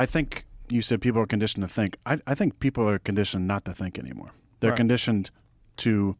I think you said people are conditioned to think. I think people are conditioned not to think anymore. They're Right. conditioned to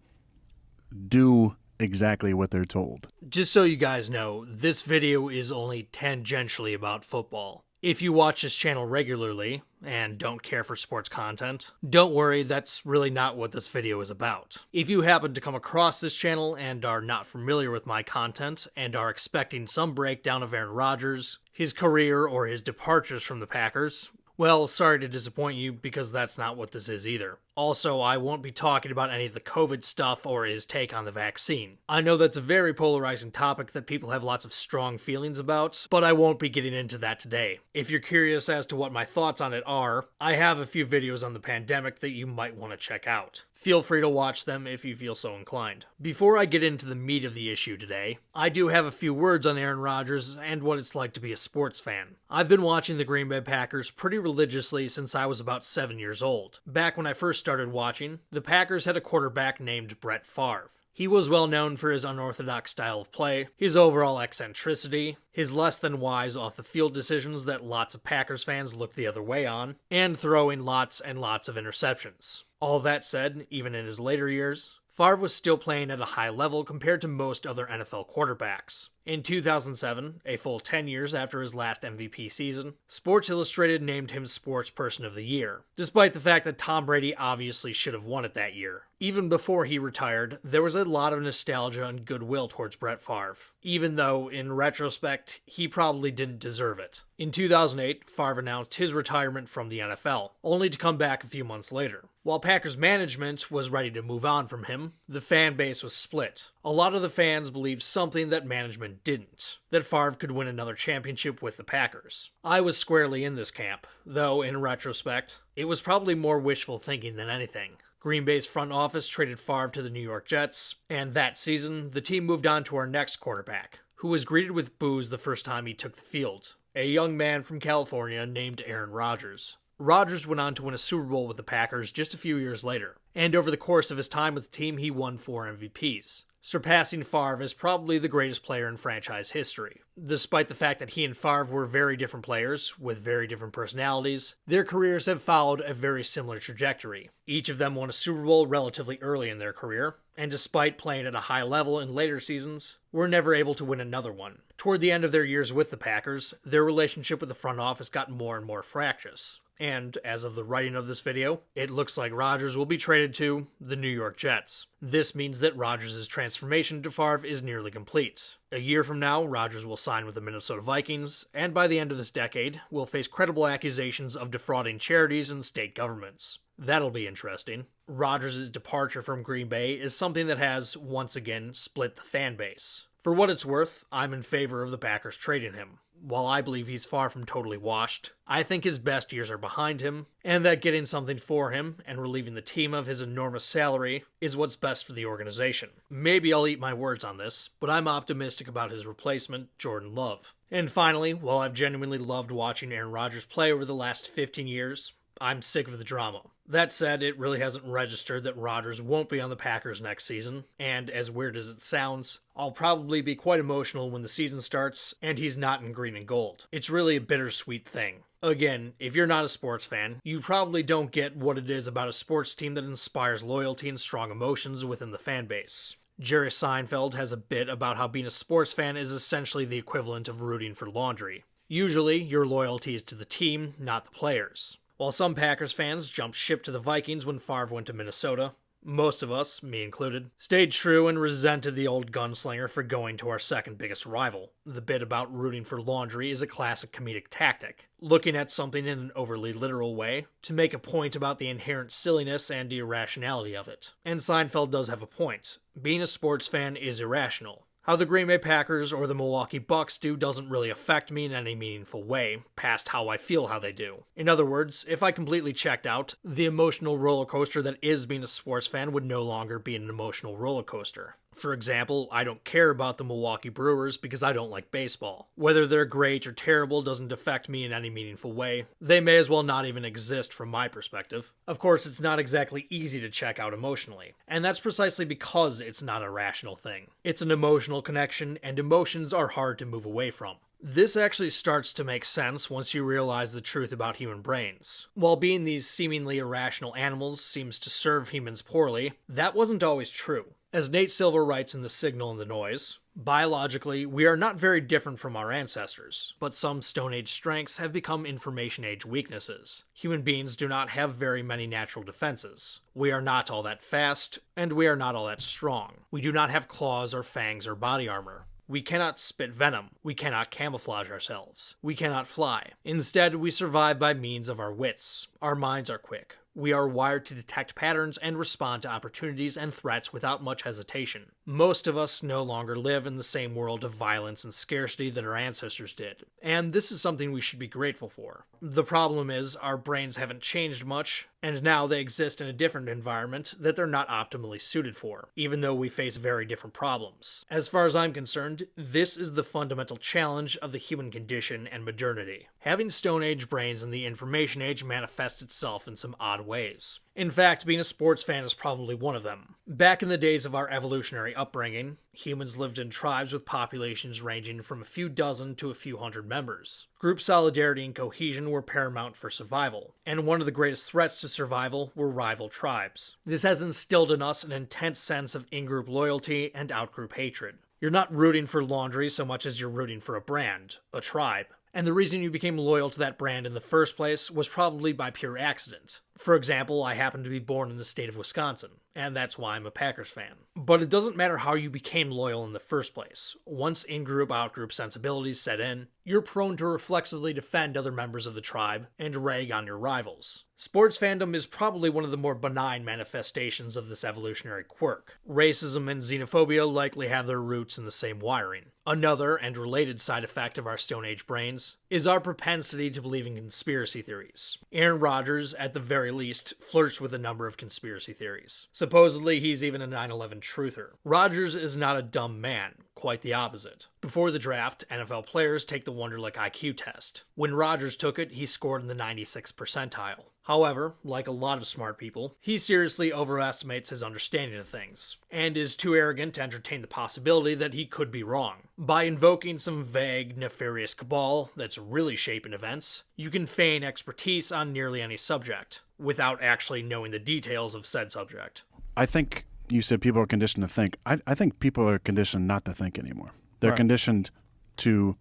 do exactly what they're told. Just so you guys know, this video is only tangentially about football. If you watch this channel regularly and don't care for sports content, don't worry, that's really not what this video is about. If you happen to come across this channel and are not familiar with my content and are expecting some breakdown of Aaron Rodgers, his career, or his departures from the Packers, well, sorry to disappoint you because that's not what this is either. Also, I won't be talking about any of the COVID stuff or his take on the vaccine. I know that's a very polarizing topic that people have lots of strong feelings about, but I won't be getting into that today. If you're curious as to what my thoughts on it are, I have a few videos on the pandemic that you might want to check out. Feel free to watch them if you feel so inclined. Before I get into the meat of the issue today, I do have a few words on Aaron Rodgers and what it's like to be a sports fan. I've been watching the Green Bay Packers pretty religiously since I was about 7 years old. Back when I first started watching, the Packers had a quarterback named Brett Favre. He was well known for his unorthodox style of play, his overall eccentricity, his less than wise off the field decisions that lots of Packers fans look the other way on, and throwing lots and lots of interceptions. All that said, even in his later years, Favre was still playing at a high level compared to most other NFL quarterbacks. In 2007, a full 10 years after his last MVP season, Sports Illustrated named him Sports Person of the Year, despite the fact that Tom Brady obviously should have won it that year. Even before he retired, there was a lot of nostalgia and goodwill towards Brett Favre, even though, in retrospect, he probably didn't deserve it. In 2008, Favre announced his retirement from the NFL, only to come back a few months later. While Packers management was ready to move on from him, the fan base was split. A lot of the fans believed something that management didn't, that Favre could win another championship with the Packers. I was squarely in this camp, though in retrospect, it was probably more wishful thinking than anything. Green Bay's front office traded Favre to the New York Jets, and that season, the team moved on to our next quarterback, who was greeted with boos the first time he took the field, a young man from California named Aaron Rodgers. Rodgers went on to win a Super Bowl with the Packers just a few years later, and over the course of his time with the team, he won 4 MVPs, surpassing Favre as probably the greatest player in franchise history. Despite the fact that he and Favre were very different players, with very different personalities, their careers have followed a very similar trajectory. Each of them won a Super Bowl relatively early in their career, and despite playing at a high level in later seasons, were never able to win another one. Toward the end of their years with the Packers, their relationship with the front office got more and more fractious. And as of the writing of this video, it looks like Rodgers will be traded to the New York Jets. This means that Rodgers' transformation to Favre is nearly complete. A year from now, Rodgers will sign with the Minnesota Vikings, and by the end of this decade, will face credible accusations of defrauding charities and state governments. That'll be interesting. Rodgers' departure from Green Bay is something that has, once again, split the fan base. For what it's worth, I'm in favor of the Packers trading him. While I believe he's far from totally washed, I think his best years are behind him, and that getting something for him and relieving the team of his enormous salary is what's best for the organization. Maybe I'll eat my words on this, but I'm optimistic about his replacement, Jordan Love. And finally, while I've genuinely loved watching Aaron Rodgers play over the last 15 years, I'm sick of the drama. That said, it really hasn't registered that Rodgers won't be on the Packers next season, and as weird as it sounds, I'll probably be quite emotional when the season starts and he's not in green and gold. It's really a bittersweet thing. Again, if you're not a sports fan, you probably don't get what it is about a sports team that inspires loyalty and strong emotions within the fan base. Jerry Seinfeld has a bit about how being a sports fan is essentially the equivalent of rooting for laundry. Usually, your loyalty is to the team, not the players. While some Packers fans jumped ship to the Vikings when Favre went to Minnesota, most of us, me included, stayed true and resented the old gunslinger for going to our second biggest rival. The bit about rooting for laundry is a classic comedic tactic, looking at something in an overly literal way to make a point about the inherent silliness and irrationality of it. And Seinfeld does have a point. Being a sports fan is irrational. How the Green Bay Packers or the Milwaukee Bucks do doesn't really affect me in any meaningful way, past how I feel how they do. In other words, if I completely checked out, the emotional roller coaster that is being a sports fan would no longer be an emotional roller coaster. For example, I don't care about the Milwaukee Brewers because I don't like baseball. Whether they're great or terrible doesn't affect me in any meaningful way. They may as well not even exist from my perspective. Of course, it's not exactly easy to check out emotionally, and that's precisely because it's not a rational thing. It's an emotional connection, and emotions are hard to move away from. This actually starts to make sense once you realize the truth about human brains. While being these seemingly irrational animals seems to serve humans poorly, that wasn't always true. As Nate Silver writes in The Signal and the Noise, biologically, we are not very different from our ancestors, but some Stone Age strengths have become Information Age weaknesses. Human beings do not have very many natural defenses. We are not all that fast, and we are not all that strong. We do not have claws or fangs or body armor. We cannot spit venom. We cannot camouflage ourselves. We cannot fly. Instead, we survive by means of our wits. Our minds are quick. We are wired to detect patterns and respond to opportunities and threats without much hesitation. Most of us no longer live in the same world of violence and scarcity that our ancestors did, and this is something we should be grateful for. The problem is, our brains haven't changed much, and now they exist in a different environment that they're not optimally suited for, even though we face very different problems. As far as I'm concerned, this is the fundamental challenge of the human condition and modernity. Having Stone Age brains in the Information Age manifests itself in some odd ways. In fact, being a sports fan is probably one of them. Back in the days of our evolutionary upbringing, humans lived in tribes with populations ranging from a few dozen to a few hundred members. Group solidarity and cohesion were paramount for survival, and one of the greatest threats to survival were rival tribes. This has instilled in us an intense sense of in-group loyalty and out-group hatred. You're not rooting for laundry so much as you're rooting for a brand, a tribe. And the reason you became loyal to that brand in the first place was probably by pure accident. For example, I happen to be born in the state of Wisconsin, and that's why I'm a Packers fan. But it doesn't matter how you became loyal in the first place. Once in-group, out-group sensibilities set in, you're prone to reflexively defend other members of the tribe and rag on your rivals. Sports fandom is probably one of the more benign manifestations of this evolutionary quirk. Racism and xenophobia likely have their roots in the same wiring. Another and related side effect of our Stone Age brains is our propensity to believe in conspiracy theories. Aaron Rodgers, at the very least, flirts with a number of conspiracy theories. Supposedly, he's even a 9/11 truther. Rodgers is not a dumb man, quite the opposite. Before the draft, NFL players take the Wonderlic IQ test. When Rodgers took it, he scored in the 96th percentile. However, like a lot of smart people, he seriously overestimates his understanding of things, and is too arrogant to entertain the possibility that he could be wrong. By invoking some vague, nefarious cabal that's really shaping events, you can feign expertise on nearly any subject, without actually knowing the details of said subject. I think you said people are conditioned to think. I think people are conditioned not to think anymore. They're Right. conditioned to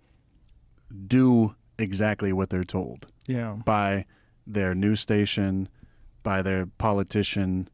do exactly what they're told Yeah. by their news station, by their politician.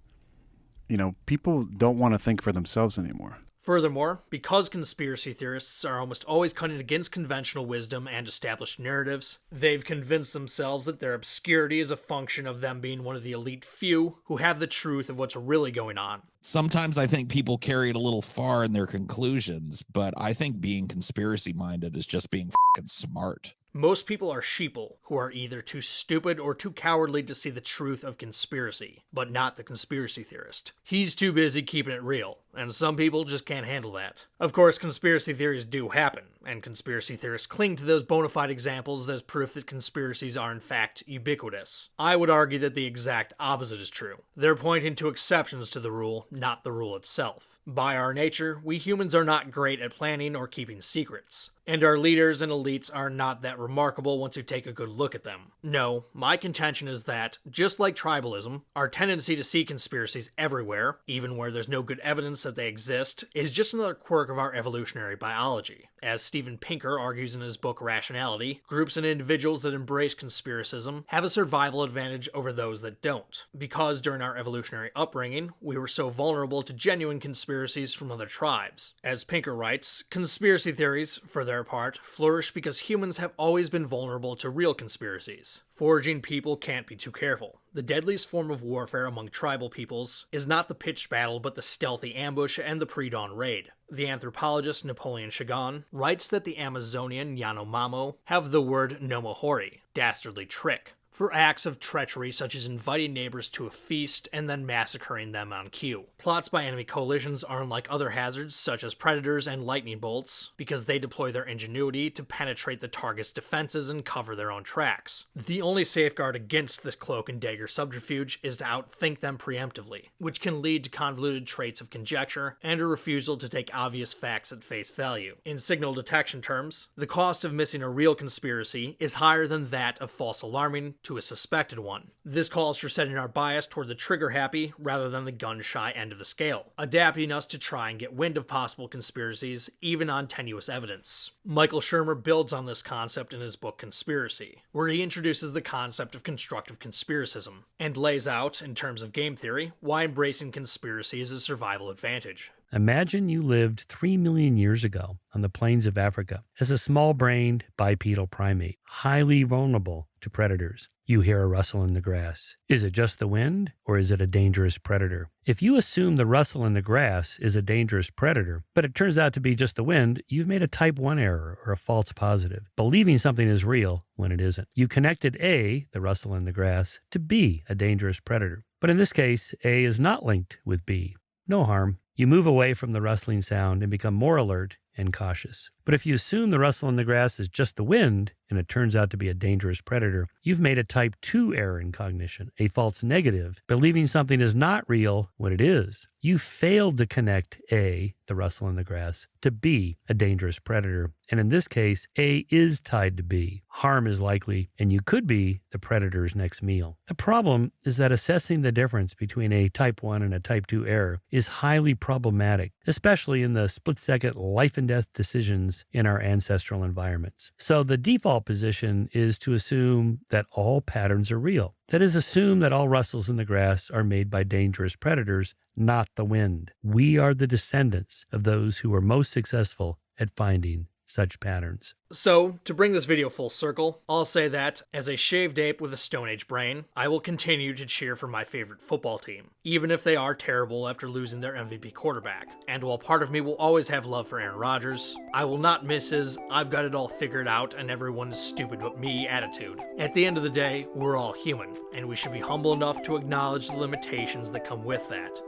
You know, people don't want to think for themselves anymore. Furthermore, because conspiracy theorists are almost always cutting against conventional wisdom and established narratives, they've convinced themselves that their obscurity is a function of them being one of the elite few who have the truth of what's really going on. Sometimes I think people carry it a little far in their conclusions, but I think being conspiracy minded is just being fucking smart. Most people are sheeple, who are either too stupid or too cowardly to see the truth of conspiracy, but not the conspiracy theorist. He's too busy keeping it real, and some people just can't handle that. Of course, conspiracy theories do happen, and conspiracy theorists cling to those bona fide examples as proof that conspiracies are in fact ubiquitous. I would argue that the exact opposite is true. They're pointing to exceptions to the rule, not the rule itself. By our nature, we humans are not great at planning or keeping secrets. And our leaders and elites are not that remarkable once you take a good look at them. No, my contention is that, just like tribalism, our tendency to see conspiracies everywhere, even where there's no good evidence that they exist, is just another quirk of our evolutionary biology. As Steven Pinker argues in his book Rationality, groups and individuals that embrace conspiracism have a survival advantage over those that don't. Because during our evolutionary upbringing, we were so vulnerable to genuine conspiracies from other tribes. As Pinker writes, conspiracy theories, for their part, flourish because humans have always been vulnerable to real conspiracies. Foraging people can't be too careful. The deadliest form of warfare among tribal peoples is not the pitched battle but the stealthy ambush and the pre-dawn raid. The anthropologist Napoleon Chagnon writes that the Amazonian Yanomamo have the word nomohori, dastardly trick, for acts of treachery such as inviting neighbors to a feast and then massacring them on cue. Plots by enemy coalitions are unlike other hazards such as predators and lightning bolts because they deploy their ingenuity to penetrate the target's defenses and cover their own tracks. The only safeguard against this cloak and dagger subterfuge is to outthink them preemptively, which can lead to convoluted traits of conjecture and a refusal to take obvious facts at face value. In signal detection terms, the cost of missing a real conspiracy is higher than that of false alarming to a suspected one. This calls for setting our bias toward the trigger-happy rather than the gun-shy end of the scale, adapting us to try and get wind of possible conspiracies, even on tenuous evidence. Michael Shermer builds on this concept in his book Conspiracy, where he introduces the concept of constructive conspiracism, and lays out, in terms of game theory, why embracing conspiracy is a survival advantage. Imagine you lived 3 million years ago on the plains of Africa as a small-brained bipedal primate, highly vulnerable to predators. You hear a rustle in the grass. Is it just the wind, or is it a dangerous predator? If you assume the rustle in the grass is a dangerous predator, but it turns out to be just the wind, you've made a type 1 error or a false positive, believing something is real when it isn't. You connected A, the rustle in the grass, to B, a dangerous predator. But in this case, A is not linked with B. No harm. You move away from the rustling sound and become more alert and cautious. But if you assume the rustle in the grass is just the wind, and it turns out to be a dangerous predator, you've made a type 2 error in cognition, a false negative, believing something is not real when it is. You failed to connect A, the rustle in the grass, to B, a dangerous predator, and in this case, A is tied to B. Harm is likely, and you could be the predator's next meal. The problem is that assessing the difference between a type 1 and a type 2 error is highly problematic, especially in the split-second life and death decisions in our ancestral environments. So the default position is to assume that all patterns are real. That is, assume that all rustles in the grass are made by dangerous predators, not the wind. We are the descendants of those who were most successful at finding such patterns. So, to bring this video full circle, I'll say that, as a shaved ape with a Stone Age brain, I will continue to cheer for my favorite football team, even if they are terrible after losing their MVP quarterback. And while part of me will always have love for Aaron Rodgers, I will not miss his "I've got it all figured out and everyone is stupid but me" attitude. At the end of the day, we're all human, and we should be humble enough to acknowledge the limitations that come with that.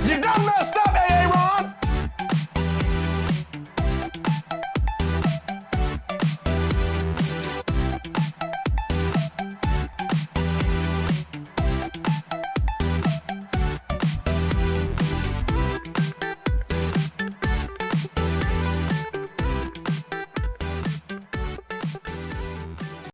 You done messed up,